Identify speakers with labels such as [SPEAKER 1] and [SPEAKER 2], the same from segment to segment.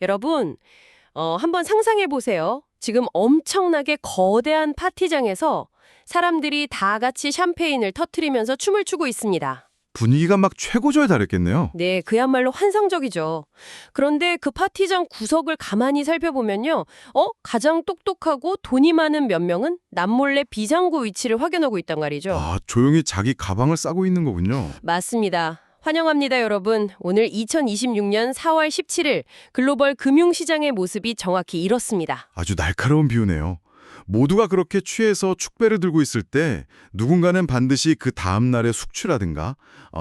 [SPEAKER 1] 여러분, 한번 상상해 보세요. 지금 엄청나게 거대한 파티장에서 사람들이 다 같이 샴페인을 터트리면서 춤을 추고 있습니다.
[SPEAKER 2] 분위기가 막 최고조에 달했겠네요.
[SPEAKER 1] 네, 그야말로 환상적이죠. 그런데 그 파티장 구석을 가만히 살펴보면요. 가장 똑똑하고 돈이 많은 몇 명은 남몰래 비상구 위치를 확인하고 있단 말이죠.
[SPEAKER 2] 아, 조용히 자기 가방을 싸고 있는 거군요.
[SPEAKER 1] 맞습니다. 환영합니다, 여러분. 오늘 2026년 4월 17일 글로벌 금융시장의 모습이 정확히 이렇습니다.
[SPEAKER 2] 아주 날카로운 비유네요. 모두가 그렇게 취해서 축배를 들고 있을 때 누군가는 반드시 그 다음 날의 숙취라든가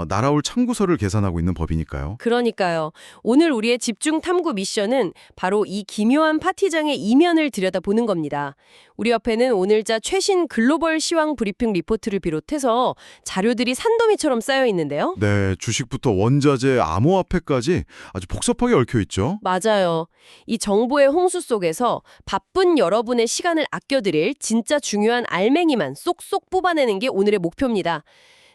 [SPEAKER 2] 날아올 참고서를 계산하고 있는 법이니까요.
[SPEAKER 1] 그러니까요. 오늘 우리의 집중 탐구 미션은 바로 이 기묘한 파티장의 이면을 들여다보는 겁니다. 우리 옆에는 오늘자 최신 글로벌 시황 브리핑 리포트를 비롯해서 자료들이 산더미처럼 쌓여 있는데요.
[SPEAKER 2] 네, 주식부터 원자재, 암호화폐까지 아주 복잡하게 얽혀 있죠.
[SPEAKER 1] 맞아요. 이 정보의 홍수 속에서 바쁜 여러분의 시간을 아껴드릴 진짜 중요한 알맹이만 쏙쏙 뽑아내는 게 오늘의 목표입니다.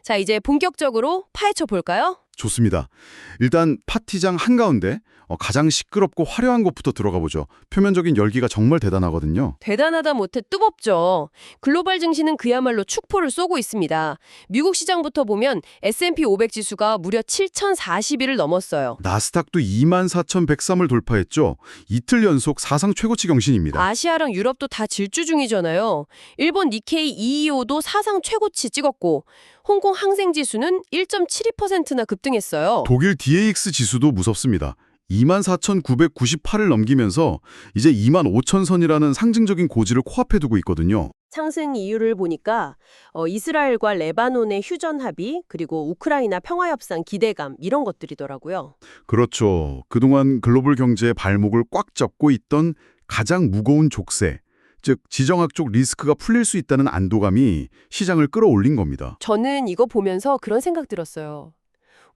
[SPEAKER 1] 자, 이제 본격적으로 파헤쳐 볼까요?
[SPEAKER 2] 좋습니다. 일단 파티장 한가운데 가장 시끄럽고 화려한 곳부터 들어가 보죠. 표면적인 열기가 정말 대단하거든요.
[SPEAKER 1] 대단하다 못해 뜨겁죠. 글로벌 증시는 그야말로 축포를 쏘고 있습니다. 미국 시장부터 보면 S&P 500 지수가 무려 7,040일을 넘었어요.
[SPEAKER 2] 나스닥도 24,103을 돌파했죠. 이틀 연속 사상 최고치 경신입니다.
[SPEAKER 1] 아시아랑 유럽도 다 질주 중이잖아요. 일본 니케이 225도 사상 최고치 찍었고 홍콩 항생지수는 1.72%나 급등했어요.
[SPEAKER 2] 독일 DAX 지수도 무섭습니다. 24,998을 넘기면서 이제 25,000선이라는 상징적인 고지를 코앞에 두고 있거든요.
[SPEAKER 1] 상승 이유를 보니까 이스라엘과 레바논의 휴전 합의 그리고 우크라이나 평화협상 기대감 이런 것들이더라고요.
[SPEAKER 2] 그렇죠. 그동안 글로벌 경제의 발목을 꽉 잡고 있던 가장 무거운 족쇄, 즉 지정학적 리스크가 풀릴 수 있다는 안도감이 시장을 끌어올린 겁니다.
[SPEAKER 1] 저는 이거 보면서 그런 생각 들었어요.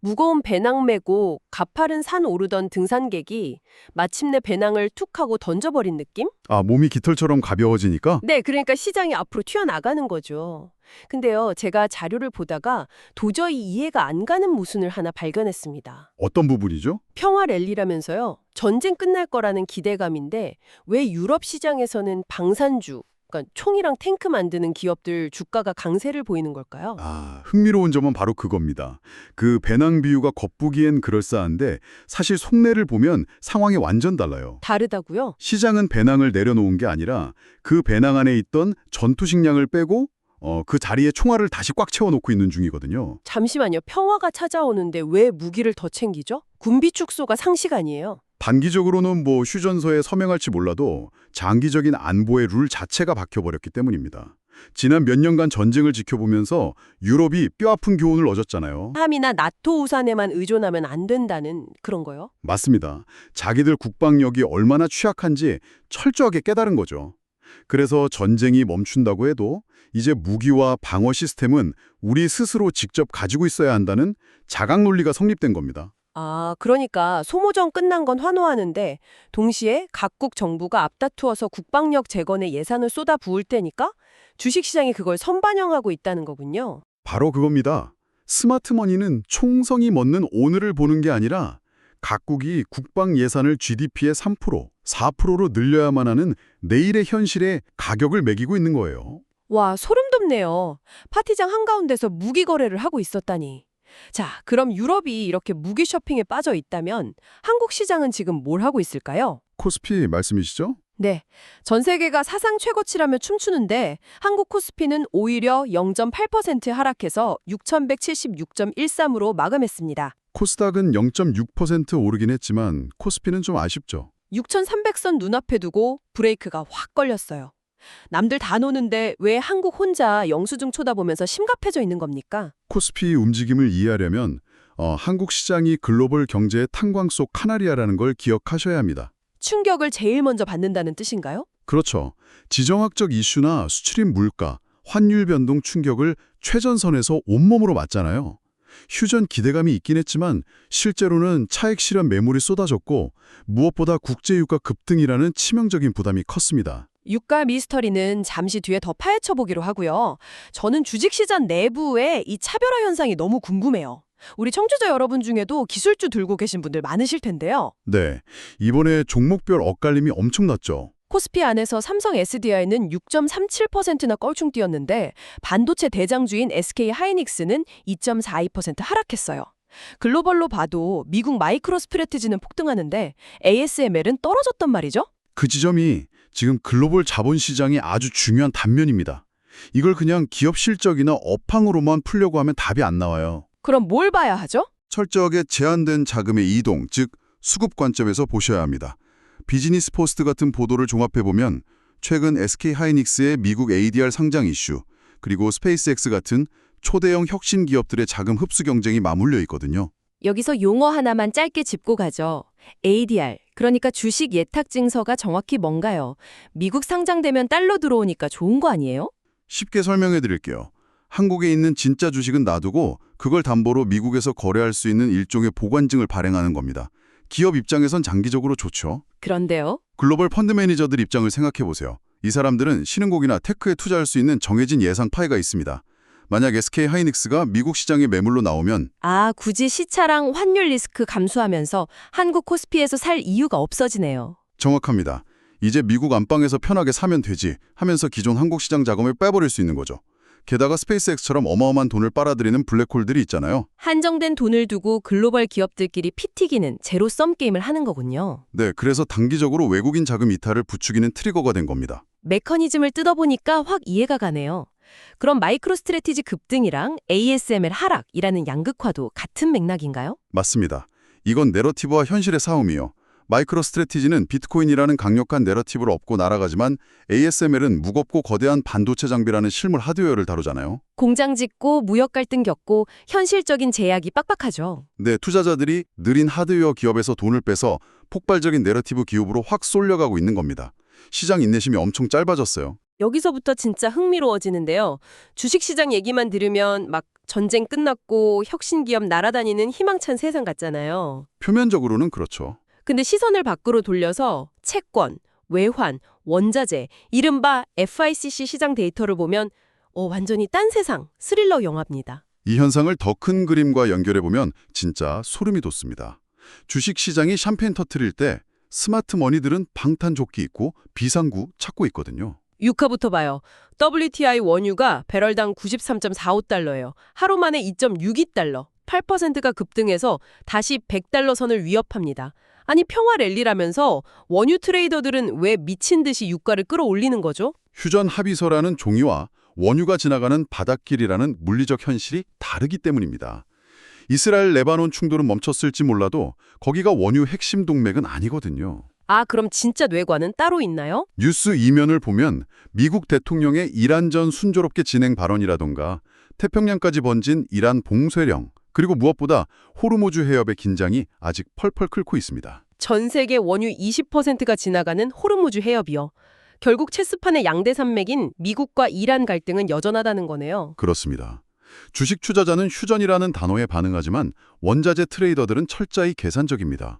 [SPEAKER 1] 무거운 배낭 메고 가파른 산 오르던 등산객이 마침내 배낭을 툭 하고 던져버린 느낌?
[SPEAKER 2] 아, 몸이 깃털처럼 가벼워지니까?
[SPEAKER 1] 네, 그러니까 시장이 앞으로 튀어나가는 거죠. 근데요, 제가 자료를 보다가 도저히 이해가 안 가는 모순을 하나 발견했습니다.
[SPEAKER 2] 어떤 부분이죠?
[SPEAKER 1] 평화 랠리라면서요. 전쟁 끝날 거라는 기대감인데 왜 유럽 시장에서는 방산주, 그러니까 총이랑 탱크 만드는 기업들 주가가 강세를 보이는 걸까요?
[SPEAKER 2] 아, 흥미로운 점은 바로 그겁니다. 그 배낭 비유가 겉보기엔 그럴싸한데 사실 속내를 보면 상황이 완전 달라요.
[SPEAKER 1] 다르다고요?
[SPEAKER 2] 시장은 배낭을 내려놓은 게 아니라 그 배낭 안에 있던 전투 식량을 빼고 그 자리에 총알을 다시 꽉 채워놓고 있는 중이거든요.
[SPEAKER 1] 잠시만요. 평화가 찾아오는데 왜 무기를 더 챙기죠? 군비 축소가 상식 아니에요?
[SPEAKER 2] 단기적으로는 뭐 휴전서에 서명할지 몰라도 장기적인 안보의 룰 자체가 박혀버렸기 때문입니다. 지난 몇 년간 전쟁을 지켜보면서 유럽이 뼈아픈 교훈을 얻었잖아요.
[SPEAKER 1] 함이나 나토 우산에만 의존하면 안 된다는 그런 거요?
[SPEAKER 2] 맞습니다. 자기들 국방력이 얼마나 취약한지 철저하게 깨달은 거죠. 그래서 전쟁이 멈춘다고 해도 이제 무기와 방어 시스템은 우리 스스로 직접 가지고 있어야 한다는 자각 논리가 성립된 겁니다.
[SPEAKER 1] 아, 그러니까 소모전 끝난 건 환호하는데 동시에 각국 정부가 앞다투어서 국방력 재건에 예산을 쏟아 부을 테니까 주식시장이 그걸 선반영하고 있다는 거군요.
[SPEAKER 2] 바로 그겁니다. 스마트머니는 총성이 먹는 오늘을 보는 게 아니라 각국이 국방 예산을 GDP의 3%, 4%로 늘려야만 하는 내일의 현실에 가격을 매기고 있는 거예요.
[SPEAKER 1] 와, 소름 돋네요. 파티장 한가운데서 무기 거래를 하고 있었다니. 자, 그럼 유럽이 이렇게 무기 쇼핑에 빠져 있다면 한국 시장은 지금 뭘 하고 있을까요?
[SPEAKER 2] 코스피 말씀이시죠?
[SPEAKER 1] 네, 전 세계가 사상 최고치라며 춤추는데 한국 코스피는 오히려 0.8% 하락해서 6,176.13으로 마감했습니다.
[SPEAKER 2] 코스닥은 0.6% 오르긴 했지만 코스피는 좀 아쉽죠.
[SPEAKER 1] 6,300선 눈앞에 두고 브레이크가 확 걸렸어요. 남들 다 노는데 왜 한국 혼자 영수증 쳐다보면서 심각해져 있는 겁니까?
[SPEAKER 2] 코스피 움직임을 이해하려면 한국 시장이 글로벌 경제의 탄광 속 카나리아라는 걸 기억하셔야 합니다.
[SPEAKER 1] 충격을 제일 먼저 받는다는 뜻인가요?
[SPEAKER 2] 그렇죠. 지정학적 이슈나 수출입 물가, 환율 변동 충격을 최전선에서 온몸으로 맞잖아요. 휴전 기대감이 있긴 했지만 실제로는 차익 실현 매물이 쏟아졌고 무엇보다 국제유가 급등이라는 치명적인 부담이 컸습니다.
[SPEAKER 1] 유가 미스터리는 잠시 뒤에 더 파헤쳐 보기로 하고요. 저는 주식시장 내부의 이 차별화 현상이 너무 궁금해요. 우리 청취자 여러분 중에도 기술주 들고 계신 분들 많으실 텐데요.
[SPEAKER 2] 네, 이번에 종목별 엇갈림이 엄청났죠.
[SPEAKER 1] 코스피 안에서 삼성 SDI는 6.37%나 껄충 뛰었는데 반도체 대장주인 SK 하이닉스는 2.42% 하락했어요. 글로벌로 봐도 미국 마이크로스트래티지는 폭등하는데 ASML은 떨어졌단 말이죠?
[SPEAKER 2] 그 지점이 지금 글로벌 자본시장의 아주 중요한 단면입니다. 이걸 그냥 기업 실적이나 업황으로만 풀려고 하면 답이 안 나와요.
[SPEAKER 1] 그럼 뭘 봐야 하죠?
[SPEAKER 2] 철저하게 제한된 자금의 이동, 즉 수급 관점에서 보셔야 합니다. 비즈니스 포스트 같은 보도를 종합해보면 최근 SK 하이닉스의 미국 ADR 상장 이슈, 그리고 스페이스X 같은 초대형 혁신 기업들의 자금 흡수 경쟁이 맞물려 있거든요.
[SPEAKER 1] 여기서 용어 하나만 짧게 짚고 가죠. ADR, 그러니까 주식 예탁 증서가 정확히 뭔가요? 미국 상장되면 달러 들어오니까 좋은 거 아니에요?
[SPEAKER 2] 쉽게 설명해 드릴게요. 한국에 있는 진짜 주식은 놔두고 그걸 담보로 미국에서 거래할 수 있는 일종의 보관증을 발행하는 겁니다. 기업 입장에선 장기적으로 좋죠.
[SPEAKER 1] 그런데요?
[SPEAKER 2] 글로벌 펀드 매니저들 입장을 생각해 보세요. 이 사람들은 신흥국이나 테크에 투자할 수 있는 정해진 예상 파이가 있습니다. 만약 SK 하이닉스가 미국 시장에 매물로 나오면
[SPEAKER 1] 굳이 시차랑 환율 리스크 감수하면서 한국 코스피에서 살 이유가 없어지네요.
[SPEAKER 2] 정확합니다. 이제 미국 안방에서 편하게 사면 되지 하면서 기존 한국 시장 자금을 빼버릴 수 있는 거죠. 게다가 스페이스X처럼 어마어마한 돈을 빨아들이는 블랙홀들이 있잖아요.
[SPEAKER 1] 한정된 돈을 두고 글로벌 기업들끼리 피 튀기는 제로섬 게임을 하는 거군요.
[SPEAKER 2] 네, 그래서 단기적으로 외국인 자금 이탈을 부추기는 트리거가 된 겁니다.
[SPEAKER 1] 메커니즘을 뜯어보니까 확 이해가 가네요. 그럼 마이크로스트래티지 급등이랑 ASML 하락이라는 양극화도 같은 맥락인가요?
[SPEAKER 2] 맞습니다. 이건 내러티브와 현실의 싸움이요. 마이크로 스트래티지는 비트코인이라는 강력한 내러티브를 업고 날아가지만 ASML은 무겁고 거대한 반도체 장비라는 실물 하드웨어를 다루잖아요.
[SPEAKER 1] 공장 짓고 무역 갈등 겪고 현실적인 제약이 빡빡하죠.
[SPEAKER 2] 네, 투자자들이 느린 하드웨어 기업에서 돈을 빼서 폭발적인 내러티브 기업으로 확 쏠려가고 있는 겁니다. 시장 인내심이 엄청 짧아졌어요.
[SPEAKER 1] 여기서부터 진짜 흥미로워지는데요. 주식시장 얘기만 들으면 막 전쟁 끝났고 혁신기업 날아다니는 희망찬 세상 같잖아요.
[SPEAKER 2] 표면적으로는 그렇죠.
[SPEAKER 1] 근데 시선을 밖으로 돌려서 채권, 외환, 원자재, 이른바 FICC 시장 데이터를 보면 완전히 딴 세상, 스릴러 영화입니다.
[SPEAKER 2] 이 현상을 더 큰 그림과 연결해보면 진짜 소름이 돋습니다. 주식시장이 샴페인 터트릴 때 스마트 머니들은 방탄조끼 입고 비상구 찾고 있거든요.
[SPEAKER 1] 유가부터 봐요. WTI 원유가 배럴당 93.45달러예요. 하루 만에 2.62달러, 8%가 급등해서 다시 100달러 선을 위협합니다. 아니 평화 랠리라면서 원유 트레이더들은 왜 미친 듯이 유가를 끌어올리는 거죠?
[SPEAKER 2] 휴전 합의서라는 종이와 원유가 지나가는 바닷길이라는 물리적 현실이 다르기 때문입니다. 이스라엘 레바논 충돌은 멈췄을지 몰라도 거기가 원유 핵심 동맥은 아니거든요.
[SPEAKER 1] 그럼 진짜 뇌관은 따로 있나요?
[SPEAKER 2] 뉴스 이면을 보면 미국 대통령의 이란전 순조롭게 진행 발언이라던가 태평양까지 번진 이란 봉쇄령, 그리고 무엇보다 호르무즈 해협의 긴장이 아직 펄펄 끓고 있습니다.
[SPEAKER 1] 전 세계 원유 20%가 지나가는 호르무즈 해협이요. 결국 체스판의 양대 산맥인 미국과 이란 갈등은 여전하다는 거네요.
[SPEAKER 2] 그렇습니다. 주식 투자자는 휴전이라는 단어에 반응하지만 원자재 트레이더들은 철저히 계산적입니다.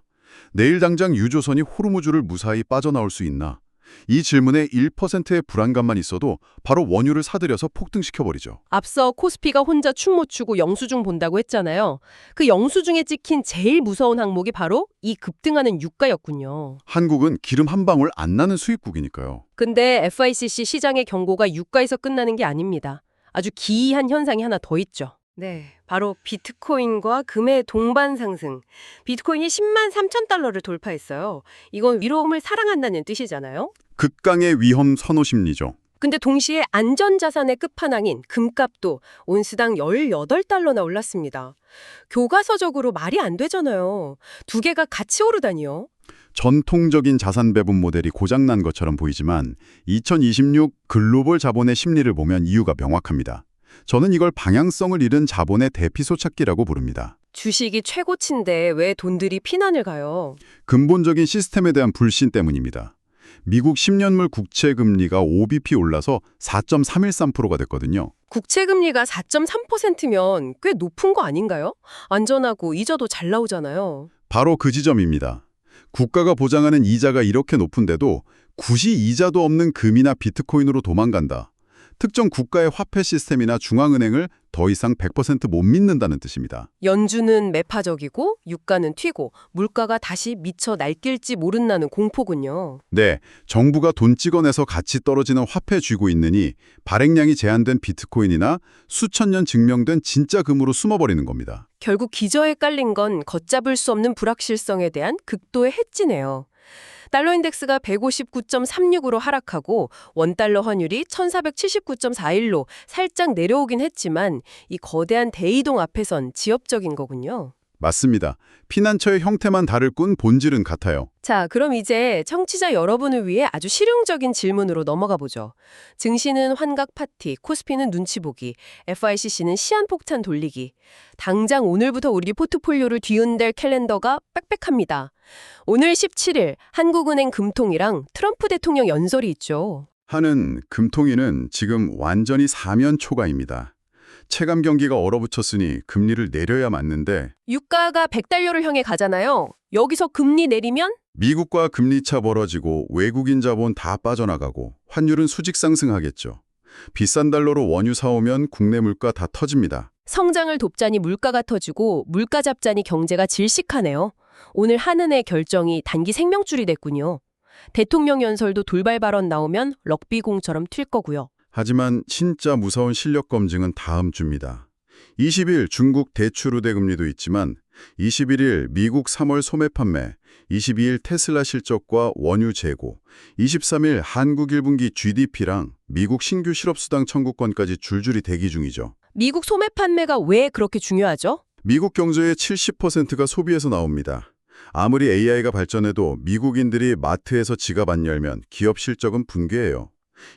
[SPEAKER 2] 내일 당장 유조선이 호르무즈를 무사히 빠져나올 수 있나? 이 질문에 1%의 불안감만 있어도 바로 원유를 사들여서 폭등시켜버리죠.
[SPEAKER 1] 앞서 코스피가 혼자 춤 못 추고 영수증 본다고 했잖아요. 그 영수증에 찍힌 제일 무서운 항목이 바로 이 급등하는 유가였군요.
[SPEAKER 2] 한국은 기름 한 방울 안 나는 수입국이니까요.
[SPEAKER 1] 근데 FICC 시장의 경고가 유가에서 끝나는 게 아닙니다. 아주 기이한 현상이 하나 더 있죠. 네, 바로 비트코인과 금의 동반 상승. 비트코인이 10만 3천 달러를 돌파했어요. 이건 위로움을 사랑한다는 뜻이잖아요.
[SPEAKER 2] 극강의 위험 선호 심리죠.
[SPEAKER 1] 근데 동시에 안전자산의 끝판왕인 금값도 온스당 18달러나 올랐습니다. 교과서적으로 말이 안 되잖아요. 두 개가 같이 오르다니요.
[SPEAKER 2] 전통적인 자산 배분 모델이 고장난 것처럼 보이지만 2026 글로벌 자본의 심리를 보면 이유가 명확합니다. 저는 이걸 방향성을 잃은 자본의 대피소찾기라고 부릅니다.
[SPEAKER 1] 주식이 최고치인데 왜 돈들이 피난을 가요?
[SPEAKER 2] 근본적인 시스템에 대한 불신 때문입니다. 미국 10년물 국채 금리가 5bp 올라서 4.313%가 됐거든요.
[SPEAKER 1] 국채 금리가 4.3%면 꽤 높은 거 아닌가요? 안전하고 이자도 잘 나오잖아요.
[SPEAKER 2] 바로 그 지점입니다. 국가가 보장하는 이자가 이렇게 높은데도 굳이 이자도 없는 금이나 비트코인으로 도망간다. 특정 국가의 화폐 시스템이나 중앙은행을 더 이상 100% 못 믿는다는 뜻입니다.
[SPEAKER 1] 연준은 매파적이고 유가는 튀고 물가가 다시 미쳐 날뛸지 모른다는 공포군요.
[SPEAKER 2] 네, 정부가 돈 찍어내서 가치 떨어지는 화폐 쥐고 있느니 발행량이 제한된 비트코인이나 수천 년 증명된 진짜 금으로 숨어버리는 겁니다.
[SPEAKER 1] 결국 기저에 깔린 건 걷잡을 수 없는 불확실성에 대한 극도의 해지네요. 달러 인덱스가 159.36으로 하락하고 원달러 환율이 1479.41로 살짝 내려오긴 했지만 이 거대한 대이동 앞에선 지엽적인 거군요.
[SPEAKER 2] 맞습니다. 피난처의 형태만 다를 뿐 본질은 같아요.
[SPEAKER 1] 자, 그럼 이제 청취자 여러분을 위해 아주 실용적인 질문으로 넘어가 보죠. 증시는 환각 파티, 코스피는 눈치 보기, FICC는 시한폭탄 돌리기. 당장 오늘부터 우리 포트폴리오를 뒤흔들 캘린더가 빽빽합니다. 오늘 17일 한국은행 금통이랑 트럼프 대통령 연설이 있죠.
[SPEAKER 2] 하는 금통위는 지금 완전히 사면 초과입니다. 체감 경기가 얼어붙었으니 금리를 내려야 맞는데
[SPEAKER 1] 유가가 100달러를 향해 가잖아요. 여기서 금리 내리면
[SPEAKER 2] 미국과 금리차 벌어지고 외국인 자본 다 빠져나가고 환율은 수직 상승하겠죠. 비싼 달러로 원유 사오면 국내 물가 다 터집니다.
[SPEAKER 1] 성장을 돕자니 물가가 터지고 물가 잡자니 경제가 질식하네요. 오늘 한은의 결정이 단기 생명줄이 됐군요. 대통령 연설도 돌발 발언 나오면 럭비공처럼 튈 거고요.
[SPEAKER 2] 하지만 진짜 무서운 실력 검증은 다음 주입니다. 20일 중국 대출 우대 금리도 있지만 21일 미국 3월 소매 판매, 22일 테슬라 실적과 원유 재고, 23일 한국 1분기 GDP랑 미국 신규 실업수당 청구권까지 줄줄이 대기 중이죠.
[SPEAKER 1] 미국 소매 판매가 왜 그렇게 중요하죠?
[SPEAKER 2] 미국 경제의 70%가 소비에서 나옵니다. 아무리 AI가 발전해도 미국인들이 마트에서 지갑 안 열면 기업 실적은 붕괴해요.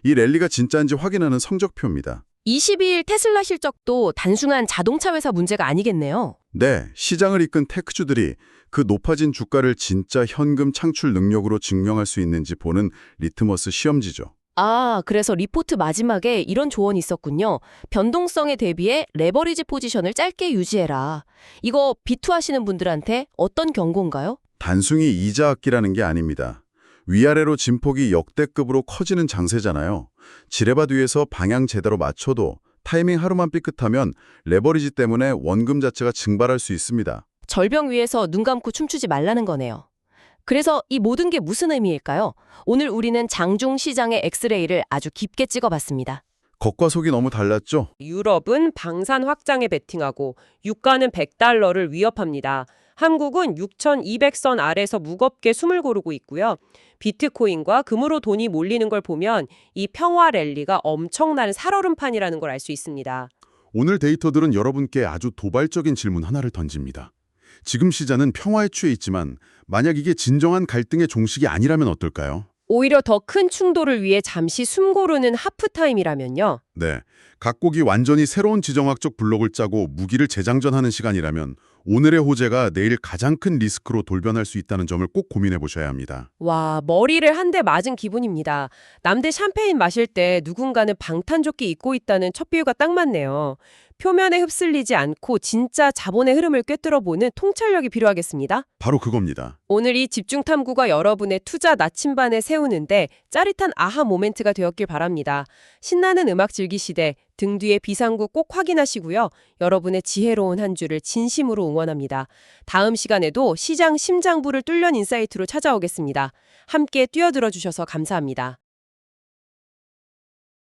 [SPEAKER 2] 이 랠리가 진짜인지 확인하는 성적표입니다.
[SPEAKER 1] 22일 테슬라 실적도 단순한 자동차 회사 문제가 아니겠네요.
[SPEAKER 2] 네, 시장을 이끈 테크주들이 그 높아진 주가를 진짜 현금 창출 능력으로 증명할 수 있는지 보는 리트머스 시험지죠.
[SPEAKER 1] 아, 그래서 리포트 마지막에 이런 조언이 있었군요. 변동성에 대비해 레버리지 포지션을 짧게 유지해라. 이거 비투하시는 분들한테 어떤 경고인가요?
[SPEAKER 2] 단순히 이자 악기라는 게 아닙니다. 위아래로 진폭이 역대급으로 커지는 장세잖아요. 지뢰밭 위에서 방향 제대로 맞춰도 타이밍 하루만 삐끗하면 레버리지 때문에 원금 자체가 증발할 수 있습니다.
[SPEAKER 1] 절벽 위에서 눈 감고 춤추지 말라는 거네요. 그래서 이 모든 게 무슨 의미일까요? 오늘 우리는 장중 시장의 엑스레이를 아주 깊게 찍어봤습니다.
[SPEAKER 2] 겉과 속이 너무 달랐죠?
[SPEAKER 1] 유럽은 방산 확장에 베팅하고 유가는 100달러를 위협합니다. 한국은 6,200선 아래서 무겁게 숨을 고르고 있고요. 비트코인과 금으로 돈이 몰리는 걸 보면 이 평화 랠리가 엄청난 살얼음판이라는 걸 알 수 있습니다.
[SPEAKER 3] 오늘 데이터들은 여러분께 아주 도발적인 질문 하나를 던집니다. 지금 시장은 평화에 취해 있지만 만약 이게 진정한 갈등의 종식이 아니라면 어떨까요?
[SPEAKER 1] 오히려 더 큰 충돌을 위해 잠시 숨 고르는 하프타임이라면요.
[SPEAKER 3] 네, 각국이 완전히 새로운 지정학적 블록을 짜고 무기를 재장전하는 시간이라면 오늘의 호재가 내일 가장 큰 리스크로 돌변할 수 있다는 점을 꼭 고민해 보셔야 합니다.
[SPEAKER 1] 와, 머리를 한 대 맞은 기분입니다. 남들 샴페인 마실 때 누군가는 방탄조끼 입고 있다는 첫 비유가 딱 맞네요. 표면에 휩쓸리지 않고 진짜 자본의 흐름을 꿰뚫어보는 통찰력이 필요하겠습니다.
[SPEAKER 3] 바로 그겁니다.
[SPEAKER 1] 오늘 이 집중 탐구가 여러분의 투자 나침반에 세우는데 짜릿한 아하 모멘트가 되었길 바랍니다. 신나는 음악 즐기시되 등 뒤에 비상구 꼭 확인하시고요. 여러분의 지혜로운 한 주를 진심으로 응원합니다. 다음 시간에도 시장 심장부를 뚫는 인사이트로 찾아오겠습니다. 함께 뛰어들어 주셔서 감사합니다.